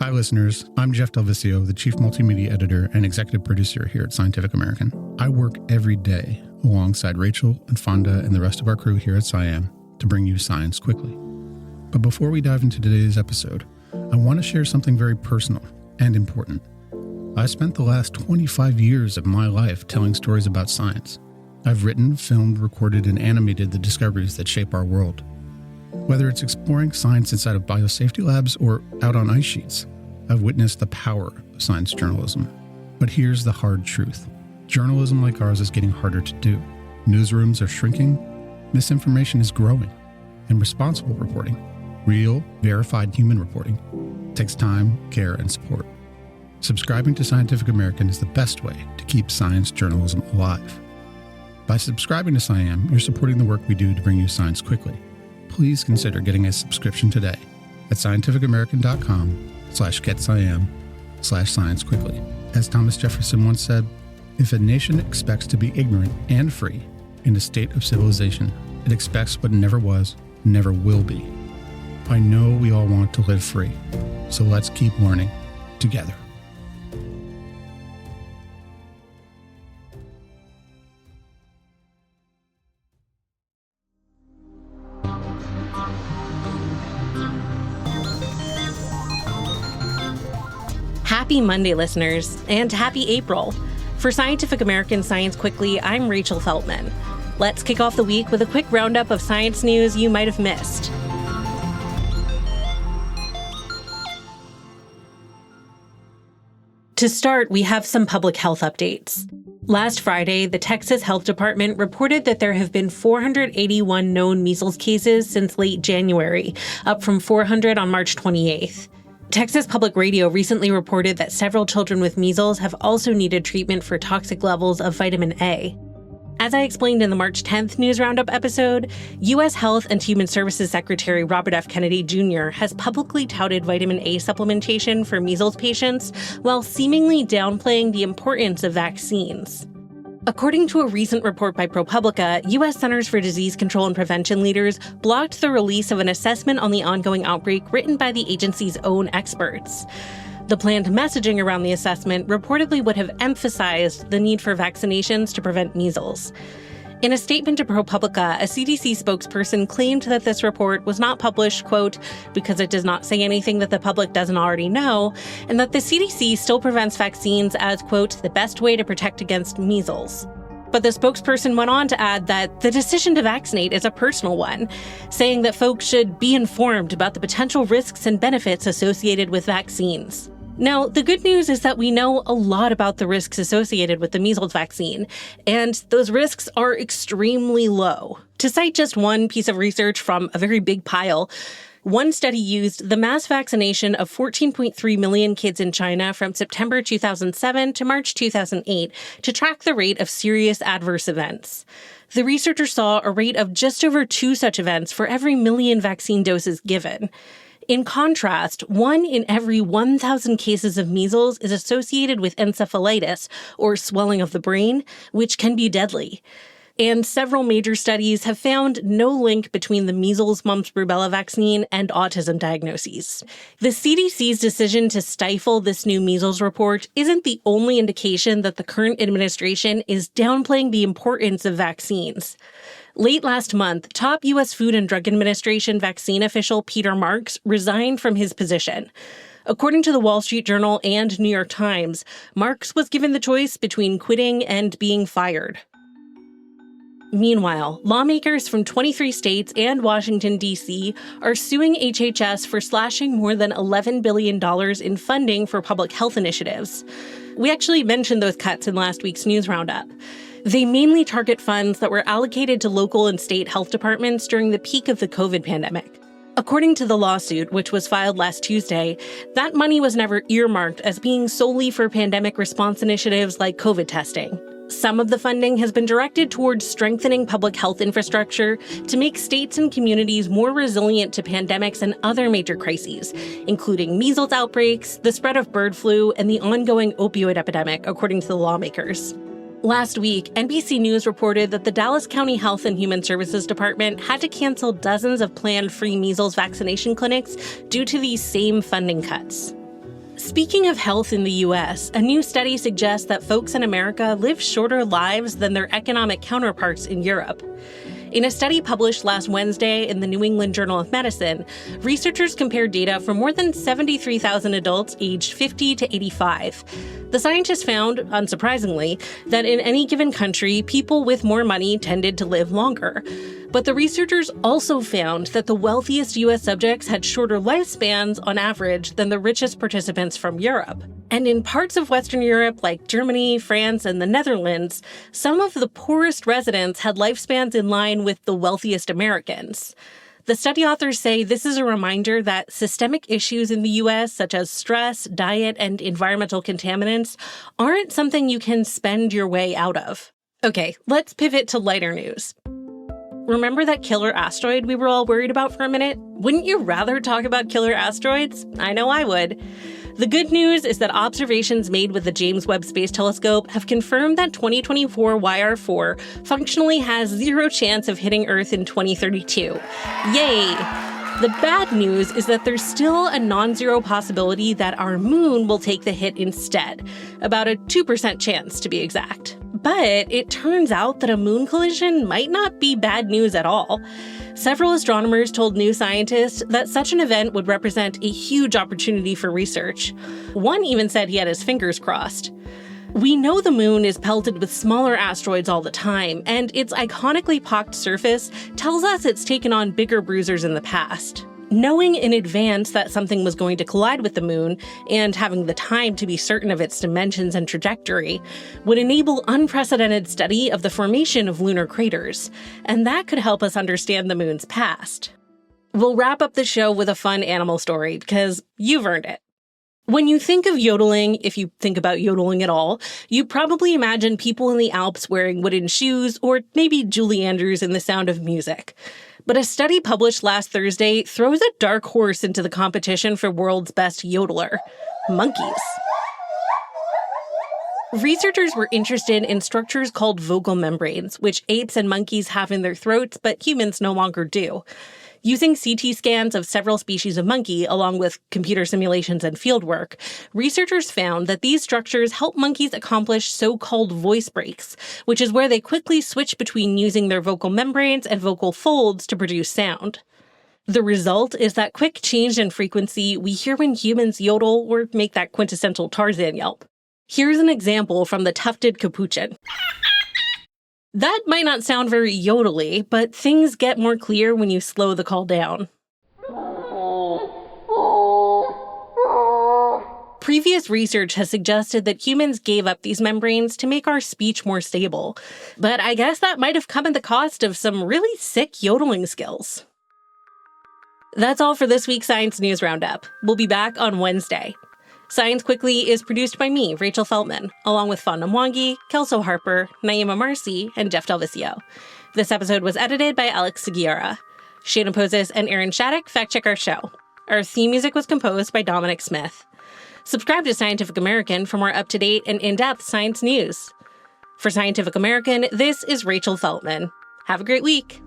Hi, listeners. I'm Jeff Delvicio, the Chief Multimedia Editor and Executive Producer here at Scientific American. I work every day alongside Rachel and Fonda and the rest of our crew here at SciAm to bring you science quickly. But before we dive into today's episode, I want to share something very personal and important. I spent the last 25 years of my life telling stories about science. I've written, filmed, recorded, and animated the discoveries that shape our world. Whether it's exploring science inside of biosafety labs or out on ice sheets, I've witnessed the power of science journalism. But here's the hard truth. Journalism like ours is getting harder to do. Newsrooms are shrinking, misinformation is growing, and responsible reporting, real, verified human reporting, takes time, care, and support. Subscribing to Scientific American is the best way to keep science journalism alive. By subscribing to SciAm, you're supporting the work we do to bring you science quickly. Please consider getting a subscription today at scientificamerican.com/getsciam/science quickly. As Thomas Jefferson once said, if a nation expects to be ignorant and free in a state of civilization, it expects what never was, never will be. I know we all want to live free, so let's keep learning together. Happy Monday, listeners, and happy April. For Scientific American Science Quickly, I'm Rachel Feltman. Let's kick off the week with a quick roundup of science news you might have missed. To start, we have some public health updates. Last Friday, the Texas Health Department reported that there have been 481 known measles cases since late January, up from 400 on March 28th. Texas Public Radio recently reported that several children with measles have also needed treatment for toxic levels of vitamin A. As I explained in the March 10th News Roundup episode, U.S. Health and Human Services Secretary Robert F. Kennedy Jr. has publicly touted vitamin A supplementation for measles patients while seemingly downplaying the importance of vaccines. According to a recent report by ProPublica, U.S. Centers for Disease Control and Prevention leaders blocked the release of an assessment on the ongoing outbreak written by the agency's own experts. The planned messaging around the assessment reportedly would have emphasized the need for vaccinations to prevent measles. In a statement to ProPublica, a CDC spokesperson claimed that this report was not published, quote, because it does not say anything that the public doesn't already know, and that the CDC still prevents vaccines as, quote, the best way to protect against measles. But the spokesperson went on to add that the decision to vaccinate is a personal one, saying that folks should be informed about the potential risks and benefits associated with vaccines. Now, the good news is that we know a lot about the risks associated with the measles vaccine, and those risks are extremely low. To cite just one piece of research from a very big pile, one study used the mass vaccination of 14.3 million kids in China from September 2007 to March 2008 to track the rate of serious adverse events. The researchers saw a rate of just over 2 such events for every million vaccine doses given. In contrast, 1 in every 1,000 cases of measles is associated with encephalitis, or swelling of the brain, which can be deadly. And several major studies have found no link between the measles, mumps, rubella vaccine and autism diagnoses. The CDC's decision to stifle this new measles report isn't the only indication that the current administration is downplaying the importance of vaccines. Late last month, top U.S. Food and Drug Administration vaccine official Peter Marks resigned from his position. According to the Wall Street Journal and New York Times, Marks was given the choice between quitting and being fired. Meanwhile, lawmakers from 23 states and Washington, D.C. are suing HHS for slashing more than $11 billion in funding for public health initiatives. We actually mentioned those cuts in last week's News Roundup. They mainly target funds that were allocated to local and state health departments during the peak of the COVID pandemic. According to the lawsuit, which was filed last Tuesday, that money was never earmarked as being solely for pandemic response initiatives like COVID testing. Some of the funding has been directed towards strengthening public health infrastructure to make states and communities more resilient to pandemics and other major crises, including measles outbreaks, the spread of bird flu, and the ongoing opioid epidemic, according to the lawmakers. Last week, NBC News reported that the Dallas County Health and Human Services Department had to cancel dozens of planned free measles vaccination clinics due to these same funding cuts. Speaking of health in the U.S., a new study suggests that folks in America live shorter lives than their economic counterparts in Europe. In a study published last Wednesday in the New England Journal of Medicine, researchers compared data from more than 73,000 adults aged 50 to 85. The scientists found, unsurprisingly, that in any given country, people with more money tended to live longer. But the researchers also found that the wealthiest U.S. subjects had shorter lifespans on average than the richest participants from Europe. And in parts of Western Europe like Germany, France, and the Netherlands, some of the poorest residents had lifespans in line with the wealthiest Americans. The study authors say this is a reminder that systemic issues in the U.S., such as stress, diet, and environmental contaminants, aren't something you can spend your way out of. Okay, let's pivot to lighter news. Remember that killer asteroid we were all worried about for a minute? Wouldn't you rather talk about killer asteroids? I know I would. The good news is that observations made with the James Webb Space Telescope have confirmed that 2024 YR4 functionally has zero chance of hitting Earth in 2032. Yay! The bad news is that there's still a non-zero possibility that our moon will take the hit instead, about a 2% chance to be exact. But it turns out that a moon collision might not be bad news at all. Several astronomers told New Scientist that such an event would represent a huge opportunity for research. One even said he had his fingers crossed. We know the moon is pelted with smaller asteroids all the time, and its iconically pocked surface tells us it's taken on bigger bruisers in the past. Knowing in advance that something was going to collide with the moon, and having the time to be certain of its dimensions and trajectory, would enable unprecedented study of the formation of lunar craters, and that could help us understand the moon's past. We'll wrap up the show with a fun animal story, because you've earned it. When you think of yodeling, if you think about yodeling at all, you probably imagine people in the Alps wearing wooden shoes, or maybe Julie Andrews in The Sound of Music. But a study published last Thursday throws a dark horse into the competition for world's best yodeler: monkeys. Researchers were interested in structures called vocal membranes, which apes and monkeys have in their throats, but humans no longer do. Using CT scans of several species of monkey, along with computer simulations and fieldwork, researchers found that these structures help monkeys accomplish so-called voice breaks, which is where they quickly switch between using their vocal membranes and vocal folds to produce sound. The result is that quick change in frequency we hear when humans yodel or make that quintessential Tarzan yelp. Here's an example from the tufted capuchin. That might not sound very yodely, but things get more clear when you slow the call down. Previous research has suggested that humans gave up these membranes to make our speech more stable, but I guess that might have come at the cost of some really sick yodeling skills. That's all for this week's Science News Roundup. We'll be back on Wednesday. Science Quickly is produced by me, Rachel Feltman, along with Fonda Mwangi, Kelso Harper, Naima Marcy, and Jeff Delvisio. This episode was edited by Alex Seguiara. Shana Poses and Aaron Shattuck fact-check our show. Our theme music was composed by Dominic Smith. Subscribe to Scientific American for more up-to-date and in-depth science news. For Scientific American, this is Rachel Feltman. Have a great week.